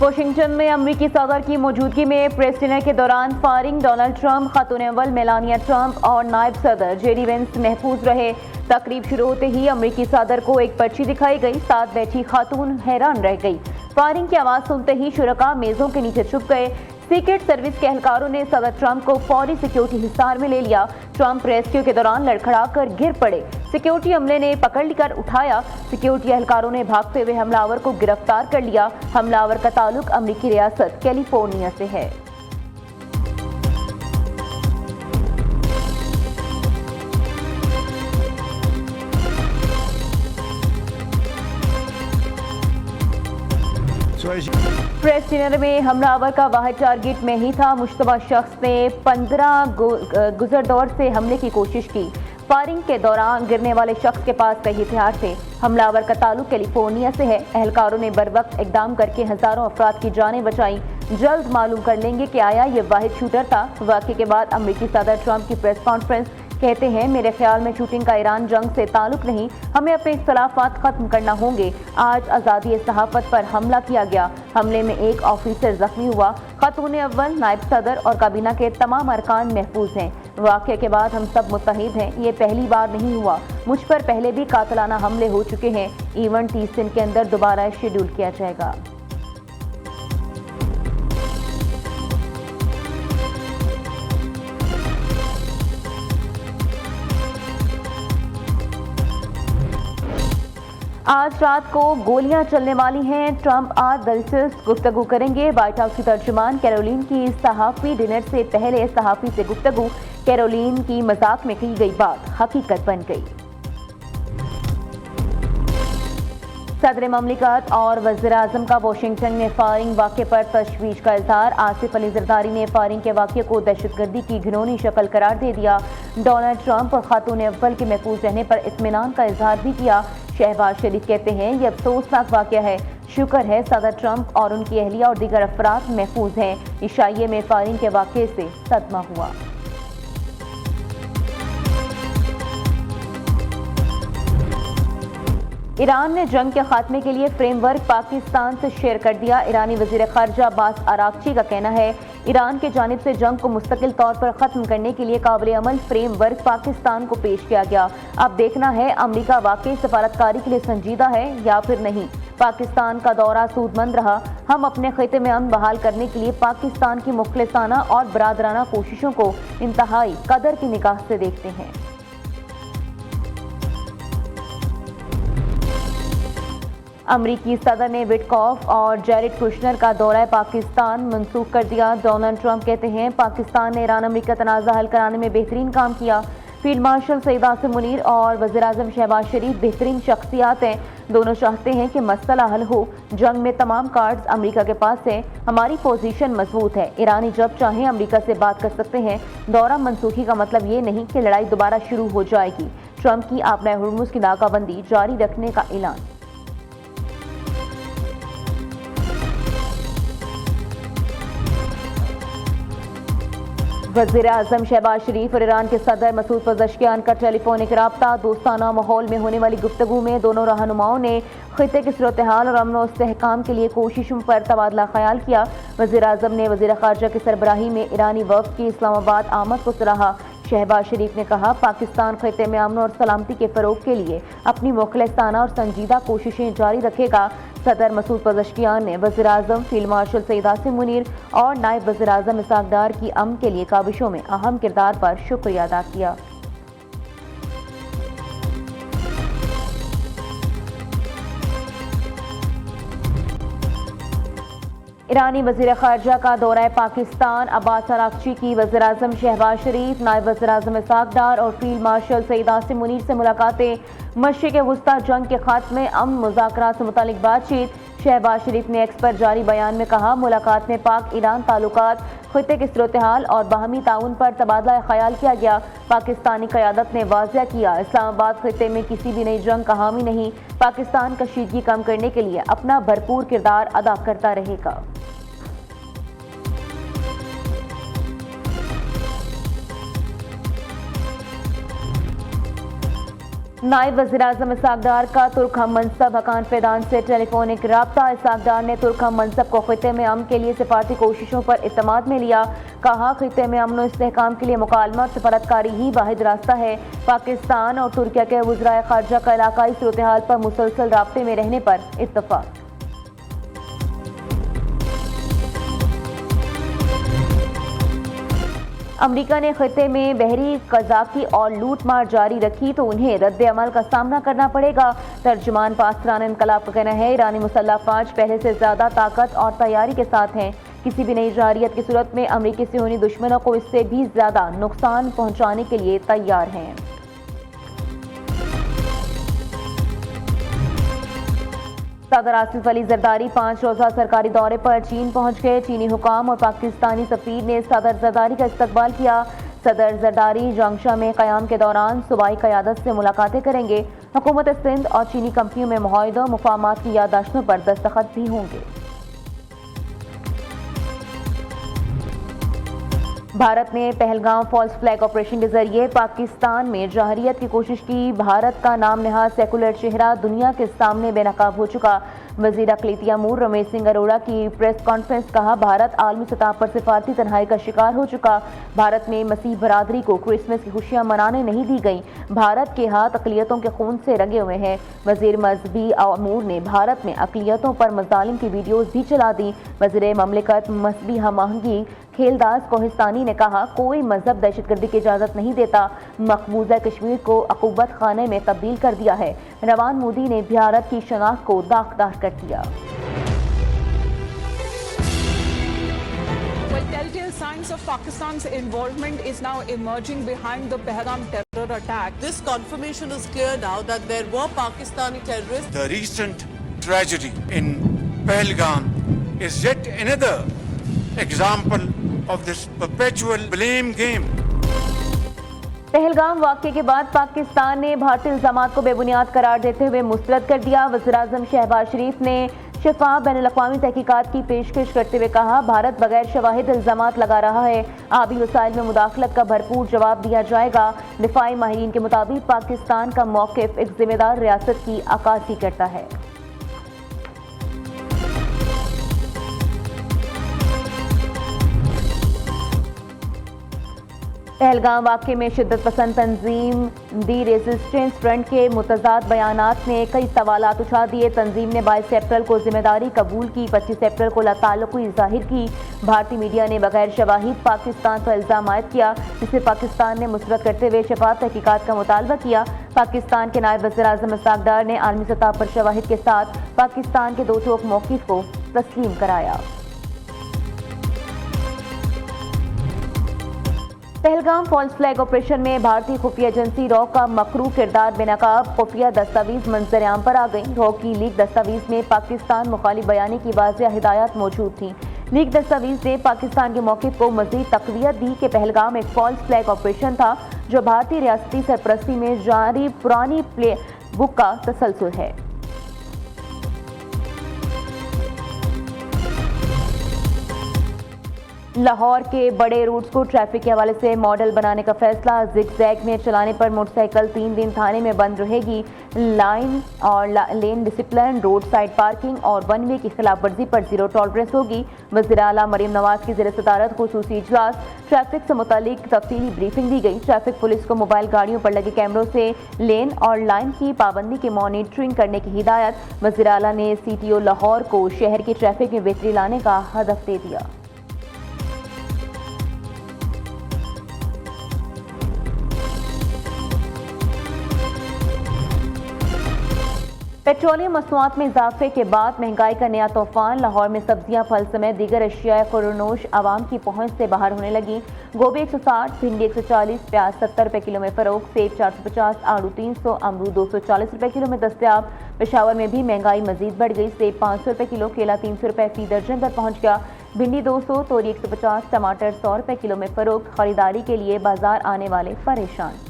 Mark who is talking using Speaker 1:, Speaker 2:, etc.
Speaker 1: Washington में अमेरिकी सदर की मौजूदगी में प्रेस डिनर के दौरान फायरिंग, डोनाल्ड ट्रंप, खातून अव्वल मेलानिया ट्रंप और नायब सदर जेडी वेंस महफूज रहे। तकरीब शुरू होते ही अमेरिकी सदर को एक पर्ची दिखाई गई। साथ बैठी खातून हैरान रह गई। फायरिंग की आवाज सुनते ही शुरका मेजों के नीचे छुप गए। सीक्रेट सर्विस के एहलकारों ने सदर ट्रंप को फौरी सिक्योरिटी हिसार में ले लिया। ट्रंप रेस्क्यू के दौरान लड़खड़ाकर गिर पड़े। सिक्योरिटी अमले ने पकड़ कर उठाया। सिक्योरिटी एहलकारों ने भागते हुए हमलावर को गिरफ्तार कर लिया। हमलावर का ताल्लुक अमेरिकी रियासत कैलिफोर्निया से है। प्रेस डिनर में हमलावर का वाहिद टारगेट में ही था। मुश्तबा शख्स ने 15 गुजरदौर से हमले की कोशिश की। फायरिंग के दौरान गिरने वाले शख्स के पास कई हथियार थे। हमलावर का ताल्लुक कैलिफोर्निया से है। एहलकारों ने बरवक्त इकदाम करके हजारों अफराद की जानें बचाई। जल्द मालूम कर लेंगे कि आया ये वाहिद शूटर था। वाक़े के बाद अमेरिकी सदर ट्रंप की प्रेस कॉन्फ्रेंस। कहते हैं, मेरे ख्याल में शूटिंग का ईरान जंग से ताल्लुक नहीं, हमें अपने इख्तलाफात खत्म करना होंगे। आज आज़ादी सहाफ़त पर हमला किया गया। हमले में एक ऑफिसर जख्मी हुआ। खातून अव्वल, नायब सदर और काबीना के तमाम अरकान महफूज हैं। वाक़े के बाद हम सब मुत्तहिद हैं। ये पहली बार नहीं हुआ। मुझ पर पहले भी कातलाना हमले हो चुके हैं। इवेंट 30 दिन के अंदर दोबारा शेड्यूल किया जाएगा। आज रात को गोलियां चलने वाली हैं। ट्रंप आज दिलचस्प गुफ्तगू करेंगे। व्हाइट हाउस की तर्जुमान कैरोलिन की सहाफ़ी डिनर से पहले सहाफ़ी से गुफ्तगू। कैरोलिन की मजाक में की गई बात हकीकत बन गई। सदर ममलिकत और वज़ीर आज़म का वॉशिंगटन में फायरिंग वाक़े पर तशवीश का इजहार। आसिफ अली जरदारी ने फायरिंग के वाक़े को दहशतगर्दी की घिनौनी शक्ल करार दे दिया। डोनाल्ड ट्रंप खातून अव्वल के महफूज रहने पर इत्मीनान का इजहार भी किया। शहबाज शरीफ कहते हैं, यह अफसोसनाक वाक़या है। शुक्र है सदर ट्रंप और उनकी अहलिया और दीगर अफराद महफूज हैं। इशाइये में फायरिंग के वाक़े से सदमा हुआ। ईरान ने जंग के खात्मे के लिए फ्रेमवर्क पाकिस्तान से शेयर कर दिया। ईरानी वज़ीर ख़ारजा अब्बास आरागची का कहना है, ईरान की जानिब से जंग को मुस्तकिल तौर पर ख़त्म करने के लिए काबिल अमल फ्रेमवर्क पाकिस्तान को पेश किया गया। अब देखना है अमरीका वाकई सफारतकारी के लिए संजीदा है या फिर नहीं। पाकिस्तान का दौरा सूदमंद रहा। हम अपने खिते में अमन बहाल करने के लिए पाकिस्तान की मुखलिसाना और बरादराना कोशिशों को इंतहाई कदर की निगाह से देखते हैं। अमरीकी सदर ने विटकॉफ और जेरेड कुशनर का दौरा पाकिस्तान मंसूख कर दिया। डोनाल्ड ट्रंप कहते हैं, पाकिस्तान ने ईरान अमरीका तनाज़ा हल कराने में बेहतरीन काम किया। फील्ड मार्शल सईद आसिम मुनीर और वज़ीर आज़म शहबाज शरीफ बेहतरीन शख्सियात हैं। दोनों चाहते हैं कि मसला हल हो। जंग में तमाम कार्ड्स अमरीका के पास हैं। हमारी पोजीशन मजबूत है। ईरानी जब चाहें अमरीका से बात कर सकते हैं। दौरा मनसूखी का मतलब ये नहीं कि लड़ाई दोबारा शुरू हो जाएगी। ट्रंप की आपना हुर्मुज़ की नाकाबंदी जारी रखने का ऐलान। वज़ीर आज़म शहबाज शरीफ और ईरान के सदर मसूद पज़ेश्कियान का टेलीफोनिक रब्ता। दोस्ताना माहौल में होने वाली गुफ्तगू में दोनों रहनुमाओं ने खिते की सूरत हाल और अमन और इस्तेहकाम के लिए कोशिशों पर तबादला ख्याल किया। वज़ीर आज़म ने वज़ीर ख़ारजा की सरबराही में ईरानी वफ़द की इस्लामाबाद आमद को सराहा। शहबाज शरीफ ने कहा, पाकिस्तान खिते में अमन और सलामती के फ़रोग के लिए अपनी मुखलिसाना और संजीदा कोशिशें जारी रखेगा। सदर मसूद पज़ेश्कियान ने वज़ीर आज़म, फील्ड मार्शल सईद आसिम मुनीर और नायब वज़ीर आज़म इसहाक डार की अमन के लिए काबिशों में अहम किरदार पर शुक्रिया अदा किया। ईरानी वज़ीर ख़ारजा का दौरा पाकिस्तान। अब्बास आरागची की वज़ीर आज़म शहबाज शरीफ, नायब वज़ीर आज़म इसहाक डार और फील्ड मार्शल सईद आसिम मुनीर से मुलाकातें। मशरिक़ वुस्ता जंग के खात्मे, अमन मुज़ाकरात से मुतालिक बातचीत। शहबाज शरीफ ने एक्स पर जारी बयान में कहा, मुलाकात में पाक ईरान ताल्लुकात, खिते की सूरत हाल और बाहमी ताउन पर तबादला ख्याल किया गया। पाकिस्तानी क़यादत ने वाज़ेह किया, इस्लामाबाद खिते में किसी भी नई जंग का हामी नहीं। पाकिस्तान कशीदगी कम करने के लिए अपना भरपूर किरदार अदा करता रहेगा। नायब वज़ीर-ए-आज़म इसाक डार का तुर्क हम मनसब हकान फैदान से टेलीफोनिक राब्ता। इसाक डार ने तुर्क हम मनसब को खित्ते में अमन के लिए सिफारती कोशिशों पर इत्मीनान में लिया। कहा, खित्ते में अमन और इस्तेहकाम के लिए मुकालमा और सफारतकारी ही वाहिद रास्ता है। पाकिस्तान और तुर्किया के वज़राए ख़ारजा का इलाकाई सूरत हाल पर मुसलसल राब्ते में रहने पर इत्तफ़ाक़। अमरीका ने खित्ते में बहरी कज़ाकी और लूट मार जारी रखी तो उन्हें रद्द अमल का सामना करना पड़ेगा। तर्जुमान पासरान इनकलाब का कहना है, ईरानी मुसल्लह फ़ौज पहले से ज़्यादा ताकत और तैयारी के साथ हैं। किसी भी नई जारियत की सूरत में अमरीकी सियोनी दुश्मनों को इससे भी ज़्यादा नुकसान पहुँचाने के लिए तैयार हैं। सदर आसिफ अली जरदारी 5 रोज़ा सरकारी दौरे पर चीन पहुंच गए। चीनी हुकाम और पाकिस्तानी सफीर ने सदर जरदारी का इस्तकबाल किया। सदर जरदारी जंगशा में क़याम के दौरान सूबाई क़यादत से मुलाकातें करेंगे। हुकूमत सिंध और चीनी कंपनियों में मुआहिदों मुफाहमात की याददाश्तों पर दस्तखत भी होंगे। भारत ने पहलगाम फॉल्स फ्लैग ऑपरेशन के जरिए पाकिस्तान में जहरियत की कोशिश की। भारत का नाम नहाद सेकुलर चेहरा दुनिया के सामने बेनकाब हो चुका। वज़ीर अक़लीती अमूर रमेश सिंह अरोड़ा की प्रेस कॉन्फ्रेंस। कहा, भारत आलमी सतह पर सिफारती तन्हाई का शिकार हो चुका। भारत में मसीह बरादरी को क्रिसमस की खुशियां मनाने नहीं दी गई। भारत के हाथ अक़लियतों के खून से रंगे हुए हैं। वज़ीर मजहबी अमूर ने भारत में अक़लियतों पर मज़ालिम की वीडियोज़ भी चला दी। वज़ीर ममलिकत मजहबी हमआहंगी खेलदास कोहिस्तानी ने कहा, कोई मजहब दहशतगर्दी की इजाज़त नहीं देता। मकबूजा कश्मीर को अक़ूबत खाने में तब्दील कर दिया है। रवान मोदी ने भारत की शनाख्त को दागदार कर दिया।
Speaker 2: Telltale signs of Pakistan's involvement is now emerging behind the Pahalgam terror attack.
Speaker 3: This confirmation is clear now that there were Pakistani terrorists.
Speaker 4: The recent tragedy in Pahalgam is yet another example of this perpetual blame game.
Speaker 1: Pahalgam वाक़ये के बाद पाकिस्तान ने भारतीय इल्ज़ामात को बेबुनियाद करार देते हुए मुस्तरद कर दिया। वज़ीर-ए-आज़म शहबाज शरीफ ने शफ़ाफ़ बैनुल-अक़वामी तहक़ीक़ात की पेशकश करते हुए कहा, भारत बगैर शवाहिद इल्ज़ामात लगा रहा है। आबी वसाइल में मुदाखलत का भरपूर जवाब दिया जाएगा। दिफ़ाई माहिरीन के मुताबिक पाकिस्तान का मौक़िफ़ एक ज़िम्मेदार रियासत की अक्कासी करता है। पहलगाम वाक़ये में शिद्दत पसंद तंजीम दी रेजिस्टेंस फ्रंट के मुतज़ाद बयानात ने कई सवालात उठा दिए। तंजीम ने 22 अप्रैल को जिम्मेदारी कबूल की, 25 अप्रैल को लाताल्लुक़ी ज़ाहिर की। भारतीय मीडिया ने बगैर शवाहिद पाकिस्तान पर इल्ज़ाम आयद किया, जिसे पाकिस्तान ने मुस्तरद करते हुए शफ़ाफ़ तहक़ीक़ात का मुतालबा किया। पाकिस्तान के नायब वज़ीर-ए-आज़म इसाक डार ने आलमी सतह पर शवाहिद के साथ पाकिस्तान के दो टोक मौक़िफ़ को तस्लीम कराया। पहलगाम फॉल्स फ्लैग ऑपरेशन में भारतीय खुफिया एजेंसी रॉ का मकरू किरदार बेनकाब खुफिया दस्तावेज मंजर-ए-आम पर आ गई। रॉ की लीक दस्तावेज में पाकिस्तान मुखालिफ बयानी की वाज़ेह हिदायत मौजूद थी। लीक दस्तावेज ने पाकिस्तान के मौक़िफ़ को मज़ीद तक़वियत दी कि पहलगाम एक फॉल्स फ्लैग ऑपरेशन था, जो भारतीय रियासती सरपरस्ती में जारी पुरानी प्ले बुक का तसलसल है। लाहौर के बड़े रूट्स को ट्रैफिक के हवाले से मॉडल बनाने का फैसला। जिग-जैग में चलाने पर मोटरसाइकिल 3 दिन थाने में बंद रहेगी। लाइन और लेन डिसिप्लिन, रोड साइड पार्किंग और वन वे की खिलाफ वर्जी पर जीरो टॉलरेंस होगी। वज़ीर आला मरीम नवाज की ज़ेर सदारत खुसूसी इजलास। ट्रैफिक से मुतालिक तफसीली ब्रीफिंग दी गई। ट्रैफिक पुलिस को मोबाइल गाड़ियों पर लगे कैमरों से लेन और लाइन की पाबंदी की मॉनिटरिंग करने की हिदायत। वज़ीर आला ने CTO लाहौर को शहर की ट्रैफिक में बेहतरी लाने का हदफ दे दिया। पेट्रोलियम मसनूआत में इजाफे के बाद महंगाई का नया तूफान। लाहौर में सब्जियां, फल समेत दीगर अशिया खुरनोश आवाम की पहुंच से बाहर होने लगी। गोभी 160, भिंडी 140, प्याज 70 रुपये किलो में फ़रोख्त, सेब 450, आड़ू 300, अमरूद 240 रुपये किलो में दस्तयाब। पेशावर में भी महंगाई मजीद बढ़ गई। सेब 500 रुपये किलो, केला 300 रुपये फी दर्जन पर पहुँच गया। भिंडी 200, तोरी 150, टमाटर 100 रुपये किलो में फ़रोख्त। खरीदारी के लिए बाजार आने वाले परेशान।